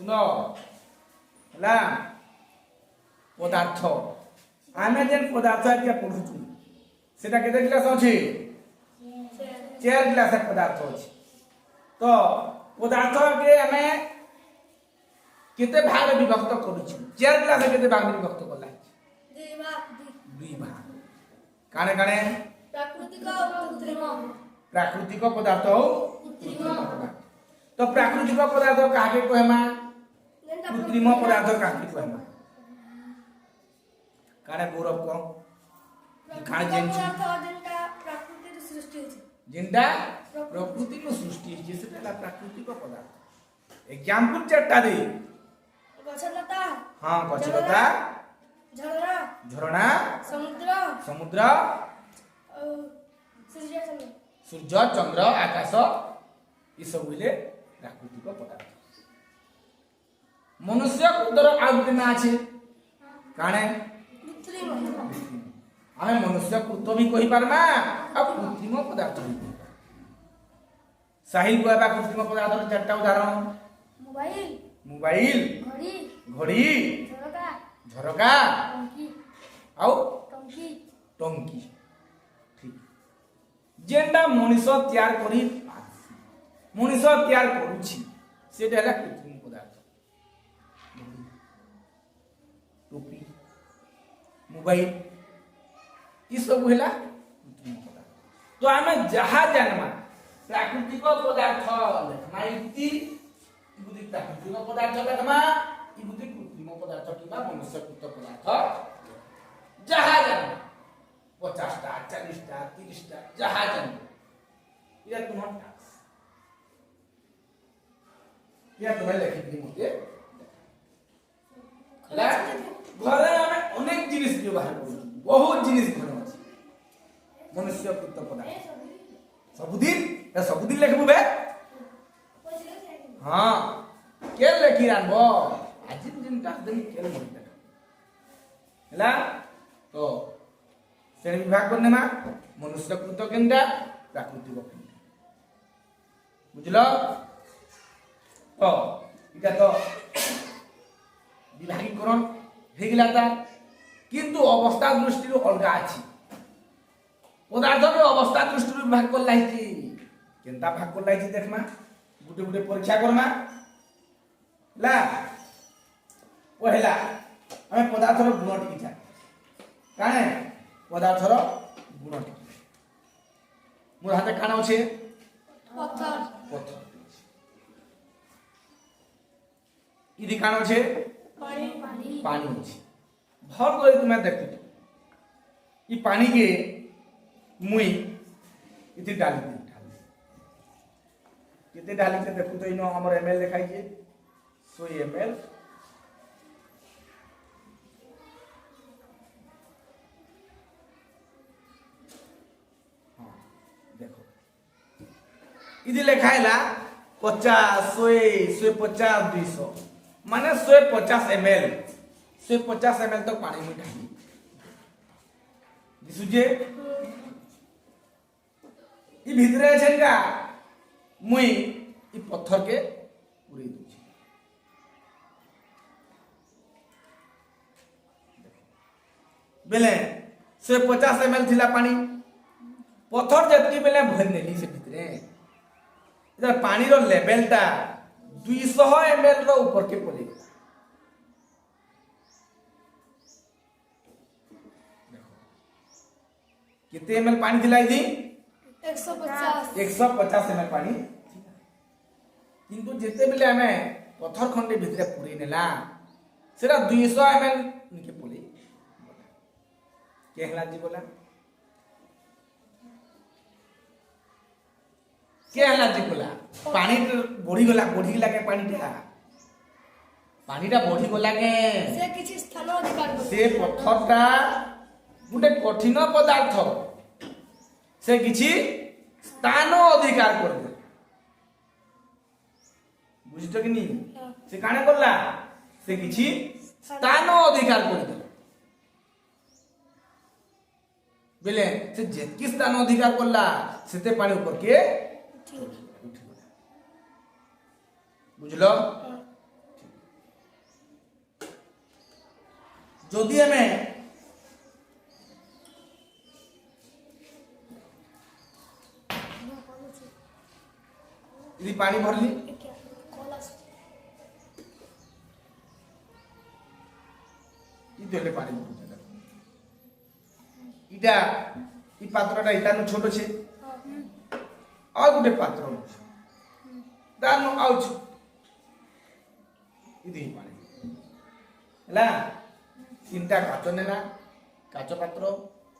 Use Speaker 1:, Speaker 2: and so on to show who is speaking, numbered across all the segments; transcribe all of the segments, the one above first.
Speaker 1: শুন ହେଲା ପଦାର୍ଥ ଆମେ ଯେନ୍ ପଦାର୍ଥ এতিয়া ପଢୁଛୁ সেটা কেতে ক্লাস আছে 4 ক্লাস পদার্থ আছে তো পদার্থ কে আমি কেতে ভাগে বিভক্ত করুছি 4 ক্লাস কেতে ভাগে বিভক্ত করলা দুই ভাগ কানে কানে প্রাকৃতিক পদার্থ তো প্রাকৃতিক পদার্থ কাকে কহেমা কৃত্রিম পদার্থ কাকে কহেমা কানে গৌরব को কানে যেনছি যেনটা প্রকৃতির সৃষ্টি হইছে সেটা হলো প্রাকৃতিক পদার্থ एग्जांपल চারটা দে
Speaker 2: গছলতা
Speaker 1: हां গছলতা
Speaker 2: ঝরনা
Speaker 1: ঝরনা
Speaker 2: সমুদ্র
Speaker 1: সমুদ্র সূর্য চন্দ্র আকাশ এই সব হইলে প্রাকৃতিক পদার্থ মনুষ্য উদর আগুতে না আছে কানে
Speaker 2: কৃত্রিম
Speaker 1: ଆମେ ମନୁଷ୍ୟ କୃତ ବି କହିପାରମା ଆଉ କୃତ୍ରିମ ପଦାର୍ଥ ବି କହିପାରମା ସାହିଲ କହିବା କୃତ୍ରିମ ପଦାର୍ଥର ଚାରିଟା ଉଦାହରଣ ମୋବାଇଲ ଘଡ଼ି ଝରକା ଆଉ ଟଙ୍କି ଠିକ ଯେନ୍ଟା ମଣିଷ ତିଆର କରି ମଣିଷ ତିଆର କରୁଛି ସେଟା ହେଲା କୃତ୍ରିମ ପଦାର୍ଥ ଟୋପି ମୋବାଇଲ ये सब है कृत्रिम पदार्थ तो आम जहाँ जानमा प्राकृतिक पदार्थ लेखमा प्राकृतिक पदार्थ लेखमा कृत्रिम पदार्थ कि मनुष्यकृत पदार्थ जहाँ जानमा 50टा 40टा 30टा जहाँ जानमा या तुम टास्क या तुम्हें लिखि मते घरे आम अनेक जिनिस व्यवहार करू बहुत जिनिस घर अछि मनुष्यकृत पदार्थ सबुदिन लिखबू बे हां के लिखि रानबो आज दिन टास्क दिन के मन हला तो श्रेणी विभाग करने मा मनुष्यकृत केंद्र प्राकृतिक केंद्र बुझलो तो इटा तो विभागीकरण हे गेलाता किंतु अवस्था दृष्टि अलग अछि पदार्थ के अवस्था दृष्टि भाग कर लाइछि केनता भाग कर लाइछि देखमा गुटे गुटे परीक्षा करमा ला पहिला हमें पदार्थ रो गुण टिका काने पदार्थ रो गुण टिका मोर हाथे काना अछि
Speaker 2: पत्थर
Speaker 1: पत्थर इदी काना अछि
Speaker 2: पानी
Speaker 1: पानी अछि भर कर तुम्हें देखु ये पानी के मुई इति डाली कितने डाली के देखु तो इनो हमर एमएल लिखाई जे 100 ml हां देखो इदि लिखाइला 50 100 150 200 माने 150 ml 150 ml तक पानी में ढाली दिसुजे ई भितरे छेका मुई ई पत्थर के पूरी दूची बेले 150 ml थिला पानी पत्थर जतकी बेले भर नेली से भितरे इधर पानी रो लेवल ता 200 ml रो ऊपर के पड़ी कितने ml पानी थिला इदी 150 ml पानी किंतु जेते बेले हमें पत्थर खंडे भितरे पूरी नेला सेरा 200 ml निके पड़ी केहला जी बोला केहला जी बोला पानी बढ़ी गला के पानीटा बढ़ी गला के
Speaker 2: से किछि स्थान अधिकार
Speaker 1: से पत्थरटा गुटे कठिन पदार्थ से किछि स्थान अधिकार कर दे बुझितो कि नहीं से काने करला से किछि स्थान अधिकार कर दे बेले से जेतकी स्थान अधिकार करला सेते पानी ऊपर के बुझलो যদি আমি যদি পানি ভরলি কি দেলে পানি ভরছে এটা এই পাত্রটা এটা ছোট আছে আর গোটে পাত্র আছে দানো আউছ ইদি পানি ହେଲା তিনটা কাচ নেলা কাচ পাত্র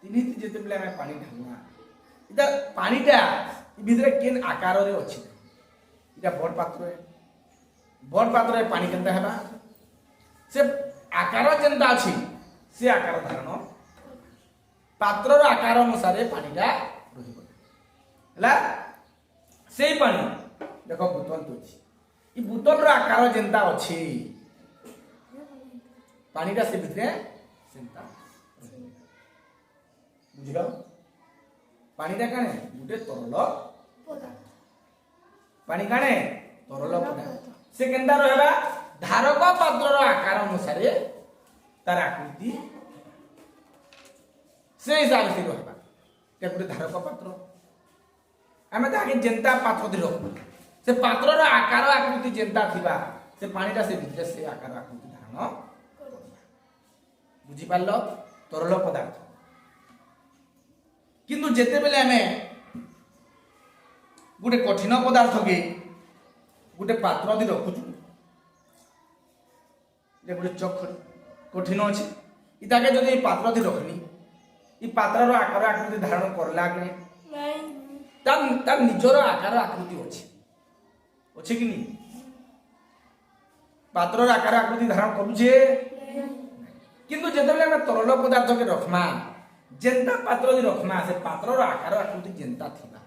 Speaker 1: তিনিটি যেতেবেলে আমি পানি ঢালমা এটা পানিটা ভিতরে কেন আকাରରେ ଅଛି এটা বড় পাত্রে পানি কেনতা হেবা সে আকার যেনতা ଅଛି সে আকার ধারণ পাত্রর আকার অনুসারে পানিটা রহিব ହେଲା সেই পানি দেখো বোতল তো ଅଛି এই বোতলর আকার যেনতা ଅଛି পানিটা সে ভিতরে সেনতা বুঝিল পানিটা কানে গোটে তরল পানি কানে তরল পদার্থ সে কেনতা রহবা ধারক পাত্রর আকার অনুসারে তার আকৃতি से हिसाब से रहा क्या गोटे धारक पात्र आम तो आगे जेनता पात्र दे रखू से पात्र आकार आकृति जेनता थिबा से पानीटा से भितर से आकार आकृति धारण बुझी पारल तरल पदार्थ किंतु जेते बेले आमे गोटे कठिन पदार्थ के गोटे पात्र दे रखुचु जे गोटे चक कठिन अछि इताके जदि पात्र दे रखनी ई पात्रर आकार आकृति धारण करला कि तार निजर आकार आकृति अच्छे कि नहीं पात्रर आकार आकृति धारण करुचे किंतु जेतेबेले हम तरल पदार्थ के रखमा जेंता पात्र दे रखमा से पात्रर आकार आकृति जेंता थिबा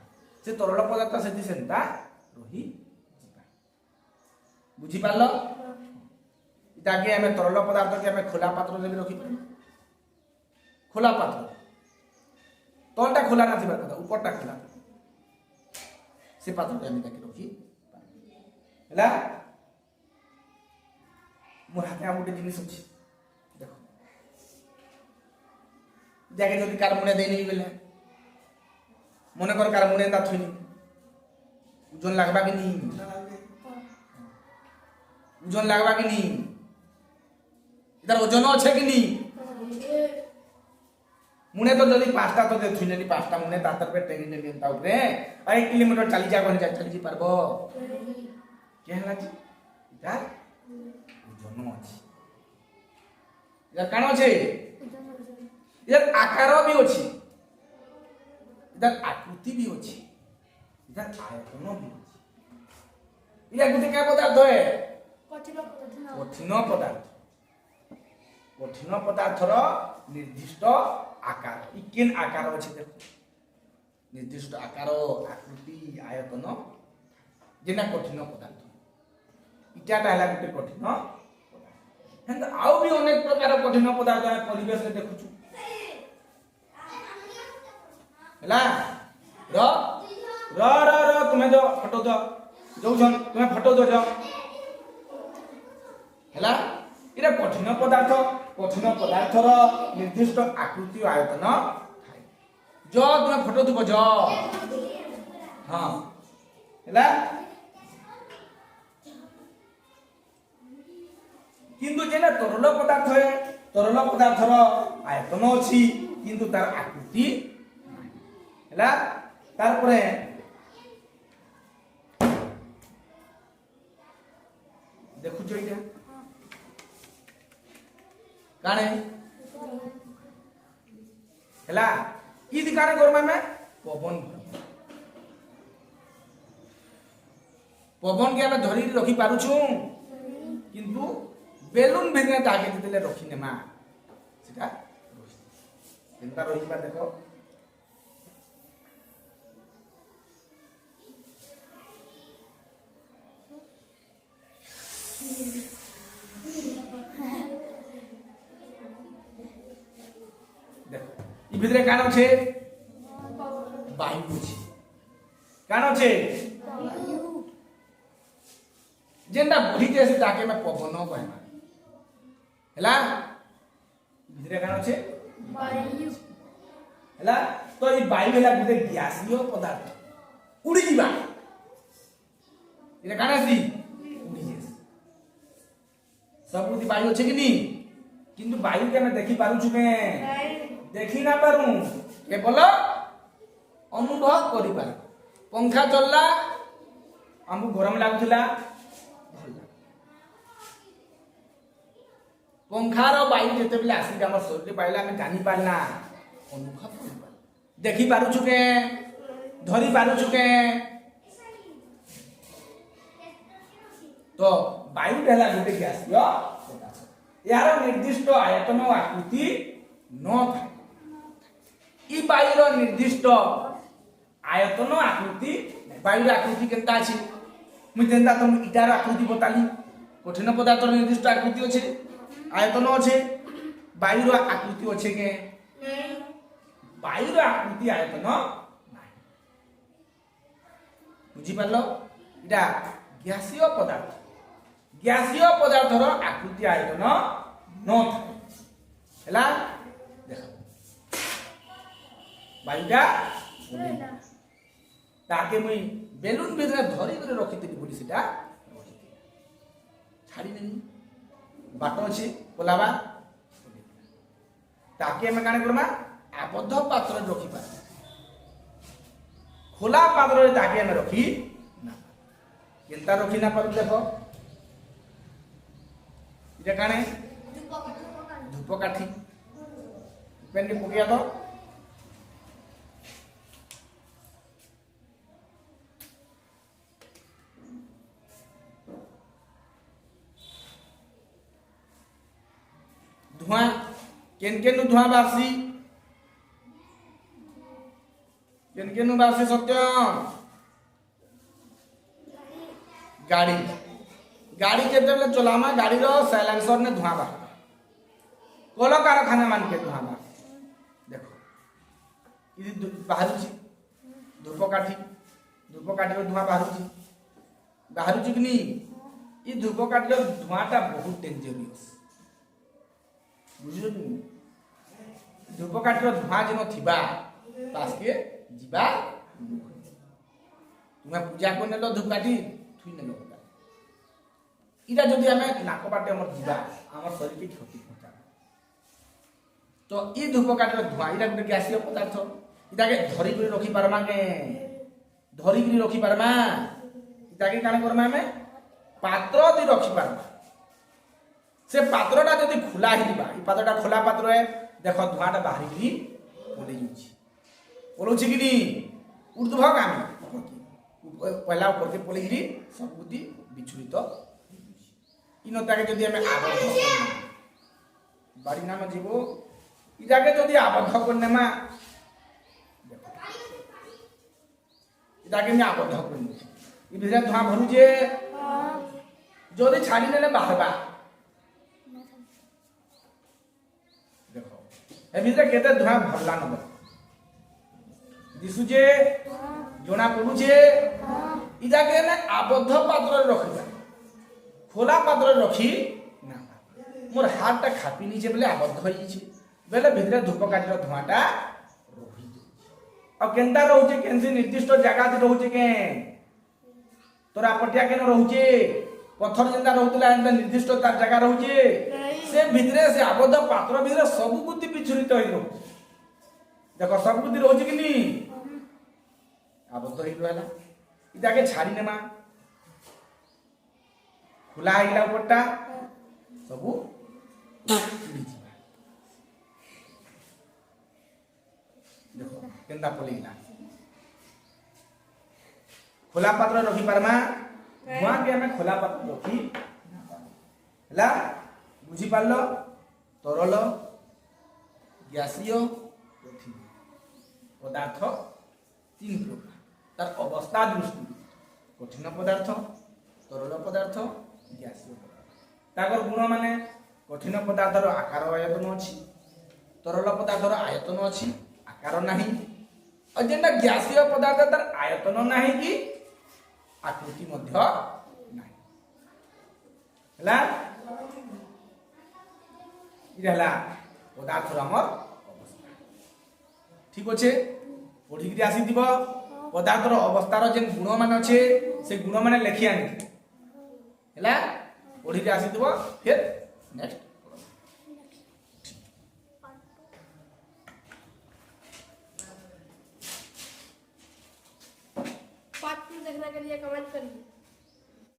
Speaker 1: से तरल पदार्थ सेति सेंता रही जिबा बुझी पारलो इताके हम तरल पदार्थ के हम खोला पात्र दे रखि खोला पात्र तलटा खोला ना थिबार कथा ऊपरटा खोला से पात्र हम ताके रखी हैला मोर हाथे आ गोटे जिनिस अछि देखो जाके जदि कार मुने देनी बेले मने कर कार मुने ता थुनी ओजन लागबा कि नी ओजन लागबा कि नी इधर ओजन আছে कि नी मुने तो जदि पांचटा तो दे थुइलेनी पांचटा मुने दातर पे टेंगी नेली ता ऊपरे 1 किलोमीटर चली जा कोन चली जी पारबो के हला जी इधर ओजन अछि इधर कानो छै इधर आकार भी अछि इधर आकृति भी अछि इधर आयतन भी अछि इधर गुटे क्या पदार्थ है कठिन पदार्थर निर्दिष्ट आकार इ केन आकार अछि देखो निर्दिष्ट आकार आकृति आयतन जेना कठिन पदार्थ इटाटा हला गुटे कठिन पदार्थ हन आउ भी अनेक प्रकार कठिन पदार्थ हम परिवेश में देखुछु हला र र र र तुम्हें जो फोटो दो जो तुम्हें फोटो दो जाओ हला इरा कठिन पदार्थर निर्दिष्ट आकृति आयतन थाए जो तुम्हें फोटो दुब जो हाँ हला किंतु जेना तरल पदार्थ है तरल पदार्थर आयतन अछि किंतु तार आकृति हला तार परे देखु जो इटा काने हला ई दिकाने गरमा में पवन के हम धरी रखी पारू छु किंतु बेलून भिगने ताके दिले रखी नेमा सेटा केनता रहिबा देखो इ भितरे कान छे वायु छे कान छे जेंदा बढी जेसे ताके में पवन कहना हला ଭିତରେ କାଣ ଅଛି
Speaker 2: ବାୟୁ
Speaker 1: ହେଲା ତ ଏଇ ବାୟୁ ହେଲା ଗୋଟେ ଗ୍ୟାସୀୟ ପଦାର୍ଥ ଉଡ଼ି ଯିବା এটা কাণ আসি উড়ি যাস ସବୁଠି ବାୟୁ ଅଛି କି ନି କିନ୍ତୁ ବାୟୁକୁ ଆମେ ଦେଖି ପାରୁଛୁ କେ ଦେଖି ନା ପାରୁ କେବଳ ଅନୁଭବ କରିପାରୁ ପଙ୍ଖା ଚଲଲା ଆମକୁ ଗରମ ଲାଗୁଥିଲା ଭଲ ଲାଗେ ପଙ୍ଖାର ବାୟୁ ଯେତେବେଳେ ଆସିକି ଆମ ଶରୀରରେ ପାଇଲା ଆମେ ଜାଣି ପାରିଲା ଅନୁଭବ କରିପାରୁ ଦେଖି ପାରୁଛୁ କେ ଧରି ପାରୁଛୁ କେ तो वायु पहला गोटे ग्यासीय पदार्थ यार निर्दिष्ट आयतन और आकृति न थाए ई वायुर निर्दिष्ट आयतन आकृति वायुर आकृति केनता अछि मुई जेंता तुम इटार आकृति बताली कठिन पदार्थ निर्दिष्ट आकृति अछि आयतन अछि वायुर आकृति अछि के वायुर आकृति आयतन नाही बुझी पारलो इटा ग्यासीय पदार्थ ग्यासीय पदार्थर आकृति आयतन न था देख वायुटा ताके मुई बेलून भितर धरी कर रखिଥିଲି बोली सेटा छाड़ी नहीं बाट अछि बोलाबा ताके हम काने करमा आबद्ध पात्र रखि पा खोला पात्र रे ताके हम रखि ना केनता रखि ना पर देखो इटा काने धूप काठी पेन के पकिया तो धुआं केन धुआं बासी केन बासी सत्य गाड़ी गाड़ी केतेबेले चलामा गाड़ी रो साइलेंसर ने धुआं बाहर कल कारखाना मान के धुआं बाहर देखो इदी बाहर छी धूप काठी रो धुआं बाहर छी कि नी ई धूप काठी रो धुआंटा बहुत डेंजरस बुझियो नी धूप काठी रो धुआं जनो थिबा पास के जिबा तुमे पूजा कोने लो धूप काठी थुई ने लो इटा जदि आमे नाक बाटे हमर जीवा हमर शरीर के क्षति पहुंचा तो ई धूप काठर धुआं इटा गुटे ग्यासीय पदार्थ इटा के धरी कर रखि पारमा के धरी कर रखि पारमा इटा के काने करमा हमें पात्र दे रखि पारमा से पात्रटा जदि खुला हि दिबा ई पात्रटा खुला पात्र है देखो धुआंटा बाहरी की ओले जुछि ओलोछि कि नी ऊर्ध्वगामी पहला ऊपर के पलेगिरी सब बुद्धि विचलित इनताके जदि हमें आबद्ध बाड़ी नाम जीवो इटाके जदि आबद्ध करने मा इटाके में आबद्ध करने ई भितर धुआं भरू जे जदि छाड़ी नेले बाहरबा देखो ए भितर केते धुआं भरला न दिसु जे जोना पडु जे इटाके ने आबद्ध पात्र रखिबा खोला पात्र रखी ना मोर हाथटा खापी नीचे बेले आबद्ध होई छी बेले भितरे धूप काठी रो धुआंटा रही आ केनता रहउचे केनसी निर्दिष्ट जगह दे रहउचे के तोरा पटिया केन रहउचे पत्थर जेंदा रहउतला एंदा निर्दिष्ट तार जगह रहउचे से भितरे से आबद्ध पात्र भितरे सब बुद्धि विचलित होई रहउ देखो सब बुद्धि रहउचे कि नी आबद्ध होई रहला इटा के छाड़ी नेमा खुला आइला उपरटा सबु देखो केंदा पलेला खोला पात्र रखि पारमा धुआं के हमें खोला पात्र रखि हला बुझी पारलो तरल ग्यासीय पदार्थ तीन प्रकार तार अवस्था दृष्टि कठिन पदार्थ तरल पदार्थ ग्यासीय पदार्थ ताकर गुण माने कठिन पदार्थर आकार आयतन अछि तरल पदार्थर आयतन अछि आकार नाही और जेना ग्यासीय पदार्थ तार आयतन नाही कि आकृति मध्य नाही हला इहला ପଦାର୍ଥର ଆମର ଅବସ୍ଥା। ଠିକ ଅଛେ, ପଢିକିରି ଆସିଥିବ ପଦାର୍ଥର ଅବସ୍ଥାର ଯେନ୍ ଗୁଣ ମାନେ ଅଛେ ସେ ଗୁଣ ମାନେ ଲେଖି ଆଣିଥିବ ହେଲା, ପଢିକି ଆସିଥିବ। ଫେର ନେକ୍ସଟ
Speaker 2: पार्ट 2 देखने के लिए कमेंट करिए।